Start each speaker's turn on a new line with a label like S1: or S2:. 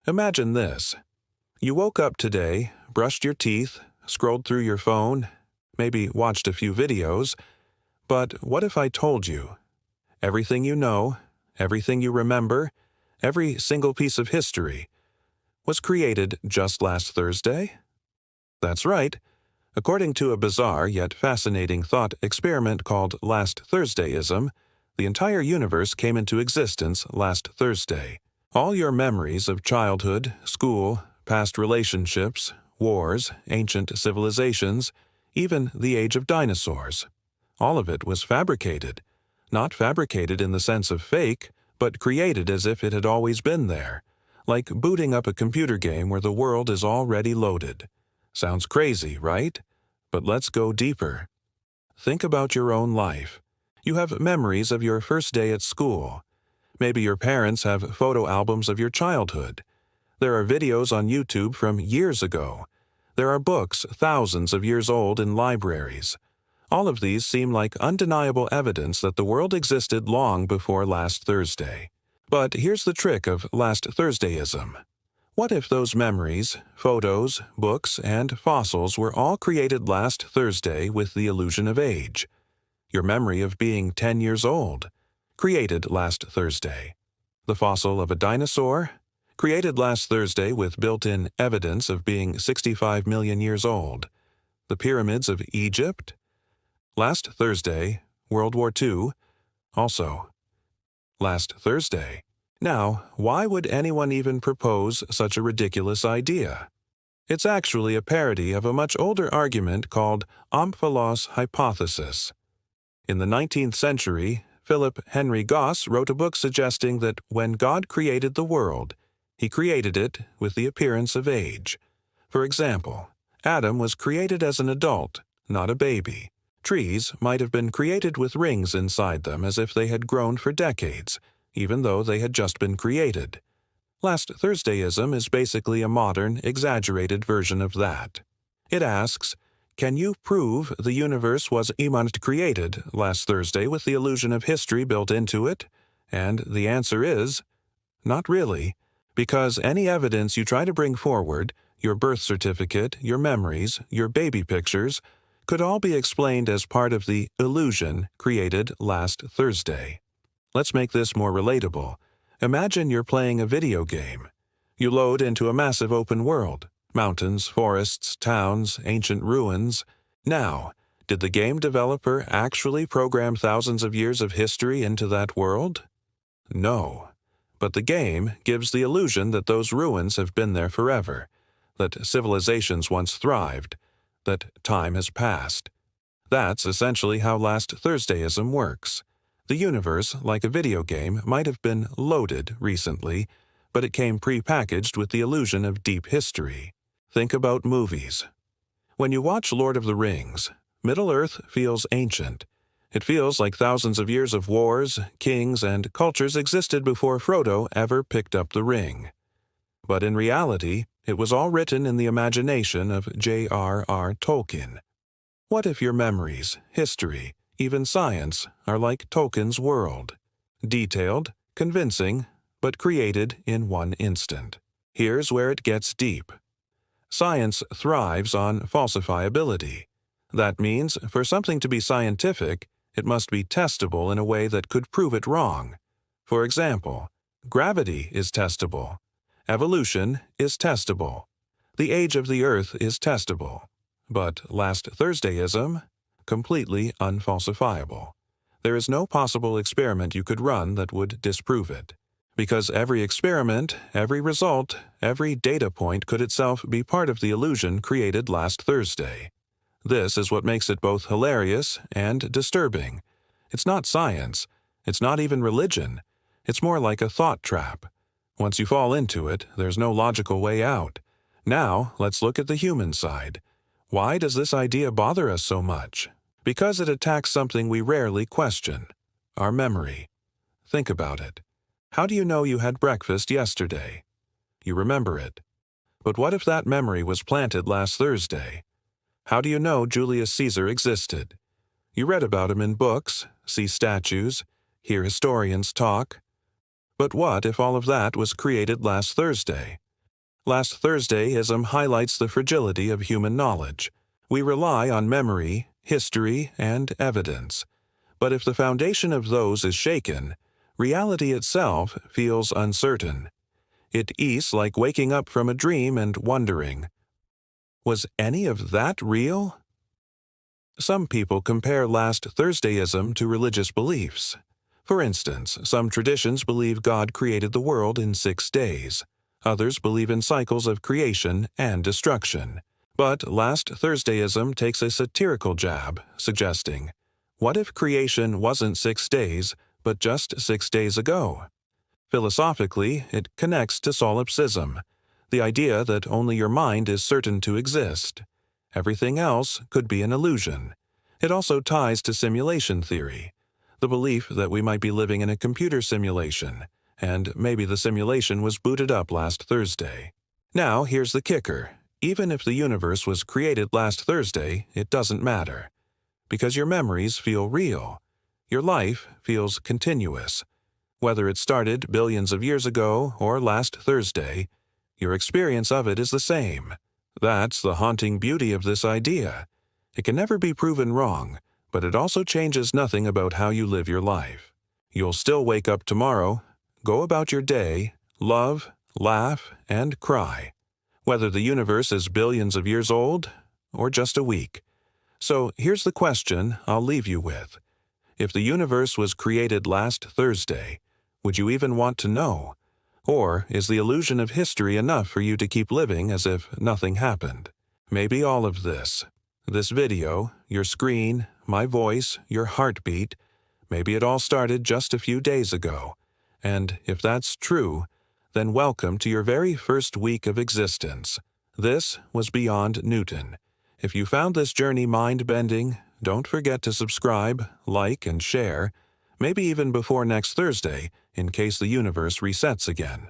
S1: Imagine this. You woke up today, brushed your teeth, scrolled through your phone, maybe watched a few videos, but what if I told you everything you know, everything you remember, every single piece of history was created just last Thursday? That's right. According to a bizarre yet fascinating thought experiment called Last Thursdayism, the entire universe came into existence last Thursday. All your memories of childhood, school, past relationships, wars, ancient civilizations, even the age of dinosaurs. All of it was fabricated. Not fabricated in the sense of fake, but created as if it had always been there. Like booting up a computer game where the world is already loaded. Sounds crazy, right? But let's go deeper. Think about your own life. You have memories of your first day at school. Maybe your parents have photo albums of your childhood. There are videos on YouTube from years ago. There are books thousands of years old in libraries. All of these seem like undeniable evidence that the world existed long before last Thursday. But here's the trick of Last Thursdayism. What if those memories, photos, books, and fossils were all created last Thursday with the illusion of age? Your memory of being 10 years old, created last Thursday. The fossil of a dinosaur, created last Thursday with built-in evidence of being 65 million years old. The pyramids of Egypt, last Thursday. World War II, also last Thursday. Now, why would anyone even propose such a ridiculous idea? It's actually a parody of a much older argument called Omphalos hypothesis. In the 19th century, Philip Henry Goss wrote a book suggesting that when God created the world, he created it with the appearance of age. For example, Adam was created as an adult, not a baby. Trees might have been created with rings inside them as if they had grown for decades, even though they had just been created. Last Thursdayism is basically a modern, exaggerated version of that. It asks, can you prove the universe was created last Thursday with the illusion of history built into it? And the answer is, not really, because any evidence you try to bring forward, your birth certificate, your memories, your baby pictures, could all be explained as part of the illusion created last Thursday. Let's make this more relatable. Imagine you're playing a video game. You load into a massive open world. Mountains, forests, towns, ancient ruins. Now, did the game developer actually program thousands of years of history into that world? No. But the game gives the illusion that those ruins have been there forever, that civilizations once thrived, that time has passed. That's essentially how Last Thursdayism works. The universe, like a video game, might have been loaded recently, but it came pre-packaged with the illusion of deep history. Think about movies. When you watch Lord of the Rings, Middle-earth feels ancient. It feels like thousands of years of wars, kings, and cultures existed before Frodo ever picked up the ring. But in reality, it was all written in the imagination of J.R.R. Tolkien. What if your memories, history, even science are like Tolkien's world? Detailed, convincing, but created in one instant. Here's where it gets deep. Science thrives on falsifiability. That means, for something to be scientific, it must be testable in a way that could prove it wrong. For example, gravity is testable. Evolution is testable. The age of the Earth is testable. But Last Thursdayism? Completely unfalsifiable. There is no possible experiment you could run that would disprove it. Because every experiment, every result, every data point could itself be part of the illusion created last Thursday. This is what makes it both hilarious and disturbing. It's not science. It's not even religion. It's more like a thought trap. Once you fall into it, there's no logical way out. Now, let's look at the human side. Why does this idea bother us so much? Because it attacks something we rarely question: our memory. Think about it. How do you know you had breakfast yesterday? You remember it. But what if that memory was planted last Thursday? How do you know Julius Caesar existed? You read about him in books, see statues, hear historians talk. But what if all of that was created last Thursday? Last Thursdayism highlights the fragility of human knowledge. We rely on memory, history, and evidence. But if the foundation of those is shaken, reality itself feels uncertain. It is like waking up from a dream and wondering, was any of that real? Some people compare Last Thursdayism to religious beliefs. For instance, some traditions believe God created the world in 6 days. Others believe in cycles of creation and destruction. But Last Thursdayism takes a satirical jab, suggesting, what if creation wasn't 6 days, but just 6 days ago? Philosophically, it connects to solipsism, the idea that only your mind is certain to exist. Everything else could be an illusion. It also ties to simulation theory, the belief that we might be living in a computer simulation, and maybe the simulation was booted up last Thursday. Now, here's the kicker. Even if the universe was created last Thursday, it doesn't matter. Because your memories feel real. Your life feels continuous. Whether it started billions of years ago or last Thursday, your experience of it is the same. That's the haunting beauty of this idea. It can never be proven wrong, but it also changes nothing about how you live your life. You'll still wake up tomorrow, go about your day, love, laugh, and cry, whether the universe is billions of years old or just a week. So here's the question I'll leave you with. If the universe was created last Thursday, would you even want to know? Or is the illusion of history enough for you to keep living as if nothing happened? Maybe all of this. This video, your screen, my voice, your heartbeat, maybe it all started just a few days ago. And if that's true, then welcome to your very first week of existence. This was Beyond Newton. If you found this journey mind-bending, don't forget to subscribe, like, and share, maybe even before next Thursday, in case the universe resets again.